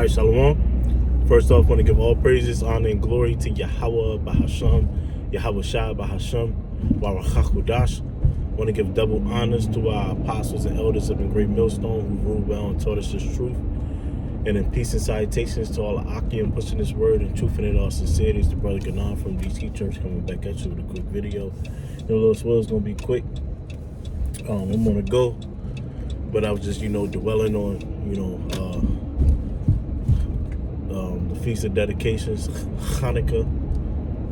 All right, Shalom. First off, I want to give all praises, honor, and glory to Yahweh Bahasham, Yahweh Shai Bahasham, Warachakudash. I want to give double honors to our apostles and elders of the Great Millstone who ruled well and taught us this truth. And in peace and salutations to all the Akim pushing this word and truth in all sincerity. It's the brother Ganan from DC Church coming back at you with a quick video. The little swell's going to be quick. I'm going to go, but I was just, dwelling on, the Feast of Dedications. Hanukkah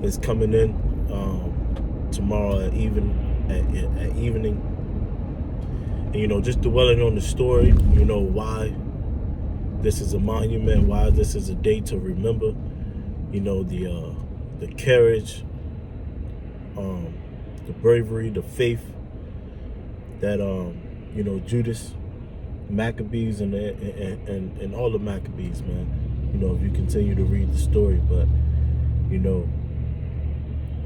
is coming in tomorrow at evening. And, just dwelling on the story, why this is a monument, why this is a day to remember, the courage, the bravery, the faith that, Judas, Maccabees, and all the Maccabees, man. If you continue to read the story, but,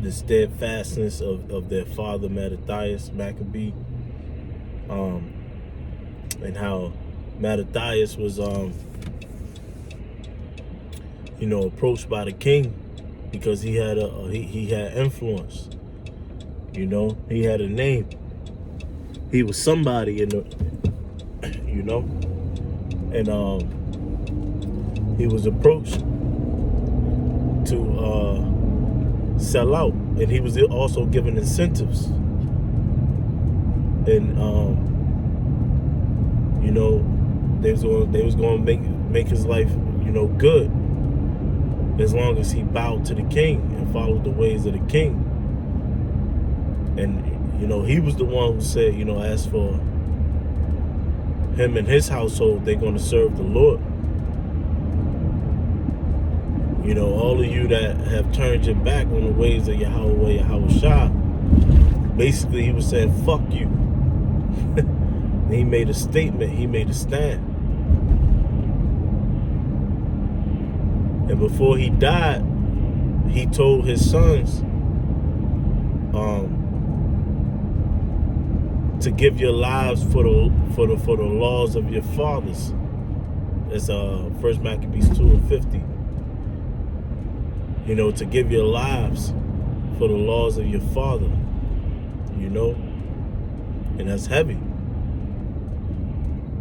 the steadfastness of their father, Mattathias Maccabee, and how Mattathias was, approached by the king because he had he had influence. He had a name. He was somebody in the, and he was approached to sell out, and he was also given incentives, and they was going to make his life good as long as he bowed to the king and followed the ways of the king. And he was the one who said, as for him and his household, they're going to serve the Lord. All of you that have turned your back on the ways of Yahweh, Yahweh Shah, basically he was saying, fuck you. He made a statement, he made a stand. And before he died, he told his sons to give your lives for the laws of your fathers. That's 1 Maccabees 2:50. To give your lives for the laws of your father. And that's heavy.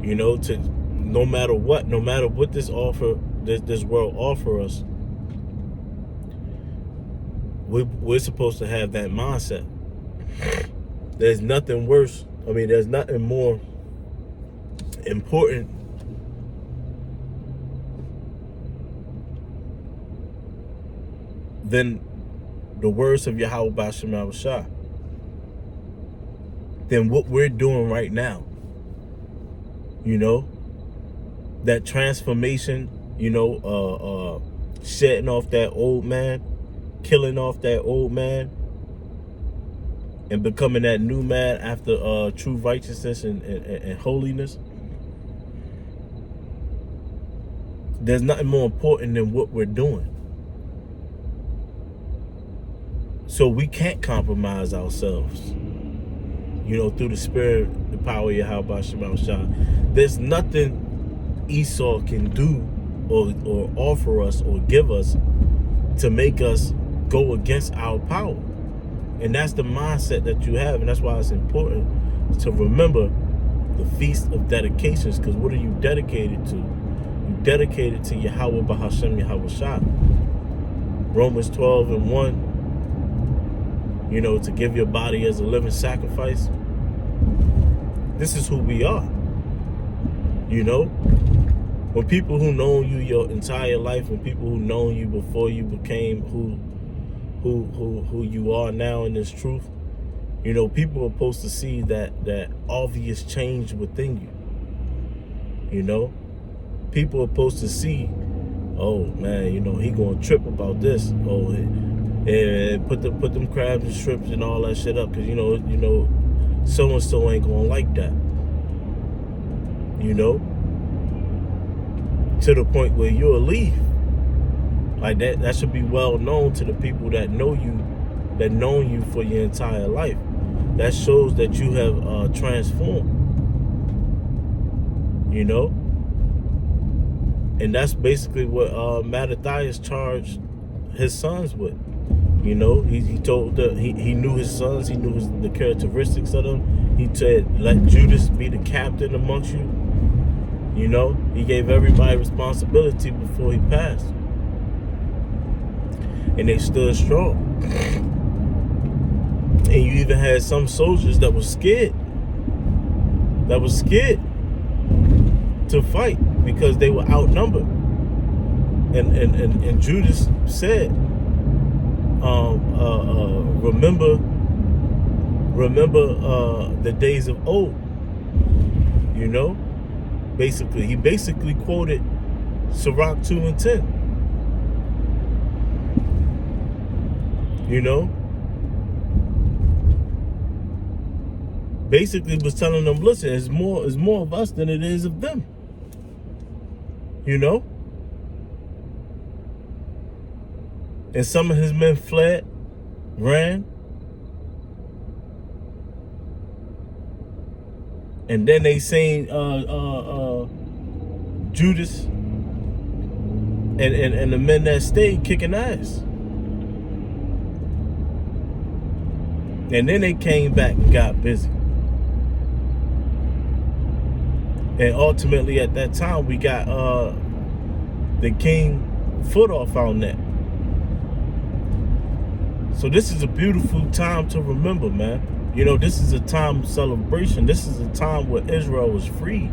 To no matter what this world offer us, we're supposed to have that mindset. There's nothing worse. There's nothing more important than the words of Yahweh B'Shem Shah, than what we're doing right now. That transformation, shedding off that old man, killing off that old man, and becoming that new man after true righteousness and holiness. There's nothing more important than what we're doing. So we can't compromise ourselves, through the spirit, the power of Yahweh B'Shem Shah. There's nothing Esau can do or offer us or give us to make us go against our power. And that's the mindset that you have, and that's why it's important to remember the Feast of Dedications, because what are you dedicated to? You dedicated to Yahweh Bahasham Yahweh Shah. Romans 12:1. To give your body as a living sacrifice. This is who we are. When people who know you your entire life, when people who know you before you became who you are now in this truth, people are supposed to see that obvious change within you. People are supposed to see, oh man, he gonna trip about this. Oh, and put them crabs and shrimps and all that shit up, because so and so ain't gonna like that. To the point where you'll leave. Like that should be well known to the people that know you, that known you for your entire life. That shows that you have transformed. And that's basically what Mattathias charged his sons with. You know, he told he knew his sons, he knew the characteristics of them. He said, let Judas be the captain amongst you. You know, he gave everybody responsibility before he passed. And they stood strong. And you even had some soldiers that were scared. To fight because they were outnumbered. And Judas said, remember the days of old. You know, he basically quoted Sirach 2:10. You know, basically was telling them, listen, it's more of us than it is of them. You know, and some of his men fled, ran, and then they seen Judas and the men that stayed kicking ass, and then they came back and got busy, and ultimately at that time we got the king foot off our neck. So this is a beautiful time to remember, man. You know, this is a time of celebration. This is a time where Israel was freed.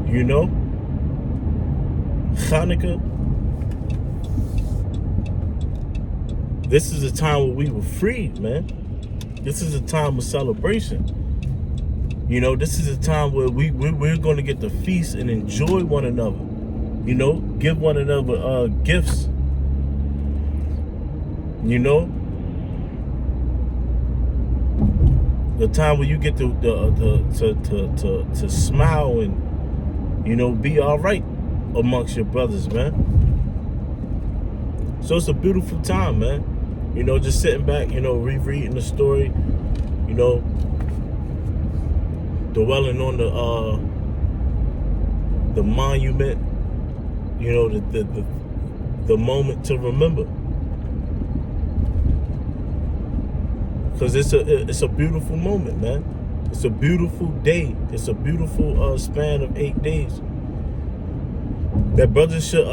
You know? Hanukkah. This is a time where we were freed, man. This is a time of celebration. You know, this is a time where we're going to get to feast and enjoy one another. You know, give one another gifts. You know, the time where you get to smile and, you know, be all right amongst your brothers, man. So it's a beautiful time, man. You know, just sitting back, you know, rereading the story, you know, dwelling on the monument. You know, the moment to remember, because it's a beautiful moment, man. It's a beautiful day. It's a beautiful span of 8 days that brothers should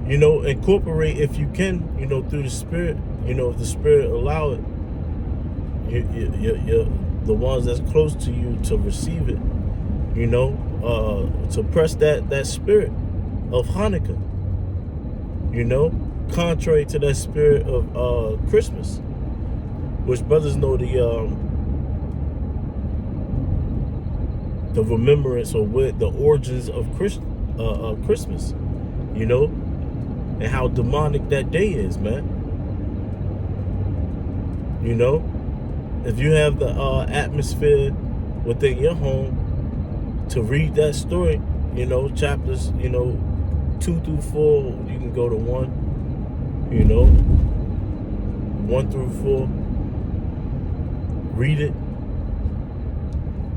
you know, incorporate if you can. You know, through the Spirit. You know, if the Spirit allow it, you're the ones that's close to you to receive it. You know, to press that spirit of Hanukkah, you know, contrary to that spirit of Christmas, which brothers know the remembrance or with the origins of Christmas, you know, and how demonic that day is, man. You know, if you have the atmosphere within your home to read that story, you know, chapters, you know, 2 through 4, you can go to 1, you know, 1 through 4, read it,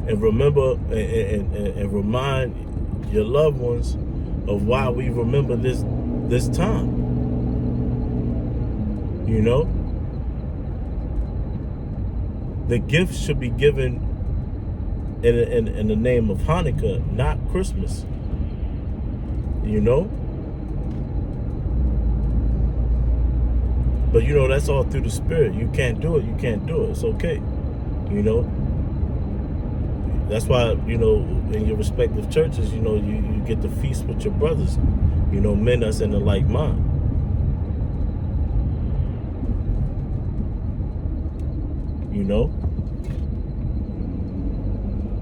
and remember and remind your loved ones of why we remember this time. You know, the gifts should be given in the name of Hanukkah, not Christmas. You know? But you know, that's all through the Spirit. You can't do it, you can't do it. It's okay. You know? That's why, you know, in your respective churches, you know, you get to feast with your brothers. You know, men that's in the like mind. You know?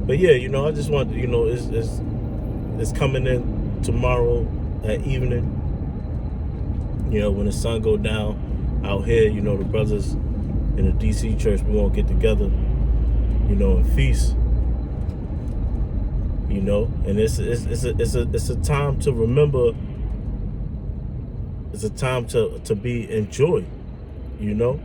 But yeah, you know, I just want, you know, it's coming in tomorrow at evening. You know, when the sun go down out here, you know, the brothers in the DC church, we won't get together, you know, and feast. You know, and it's a time to remember. It's a time to be enjoyed. You know.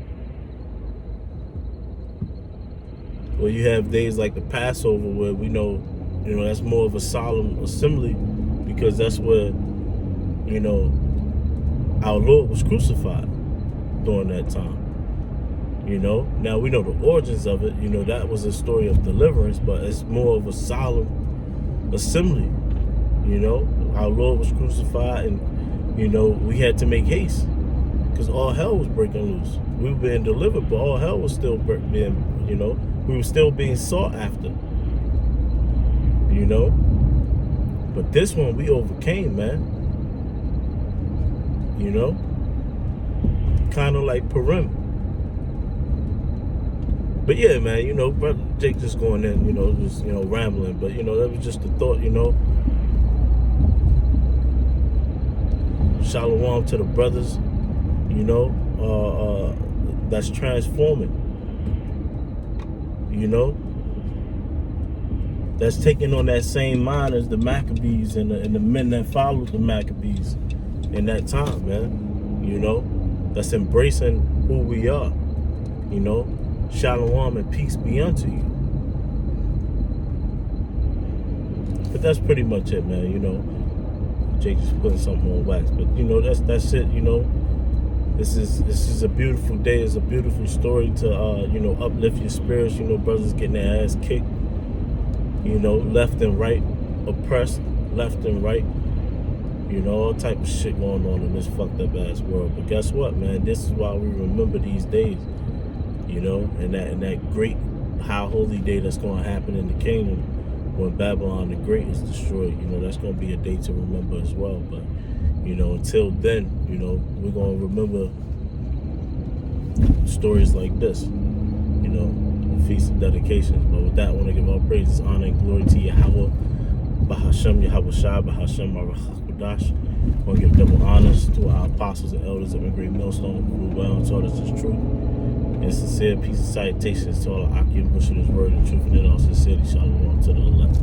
Or you have days like the Passover where we know, that's more of a solemn assembly because that's where, our Lord was crucified during that time. Now we know the origins of it. That was a story of deliverance, but it's more of a solemn assembly. Our Lord was crucified, and we had to make haste because all hell was breaking loose. We were being delivered, but all hell was still being, we were still being sought after. But this one we overcame, man. Kind of like Purim. But yeah, man, Brother Jake just going in, just, rambling. But, that was just a thought, Shalom to the brothers, that's transforming, that's taking on that same mind as the Maccabees and the men that followed the Maccabees in that time, man. That's embracing who we are, Shalom and peace be unto you. But that's pretty much it, man. Jake just putting something on wax, but that's it. This is a beautiful day. It's a beautiful story to uplift your spirits. Brothers getting their ass kicked, left and right, oppressed left and right. All type of shit going on in this fucked up ass world. But guess what, man? This is why we remember these days. And that great high holy day that's going to happen in the kingdom when Babylon the Great is destroyed. That's going to be a day to remember as well. But until then, we're going to remember stories like this. Feast of dedications. But with that, I want to give all praises, honor, and glory to Yahweh, Bahashem Yahweh Shah, Bahashem Baruch HaKodash. I want to give double honors to our apostles and elders of the Great Millstone who well and taught us this truth. And sincere peace and salutations to all the Akim pushing his word and truth and in all sincerity. Shalom to the elect.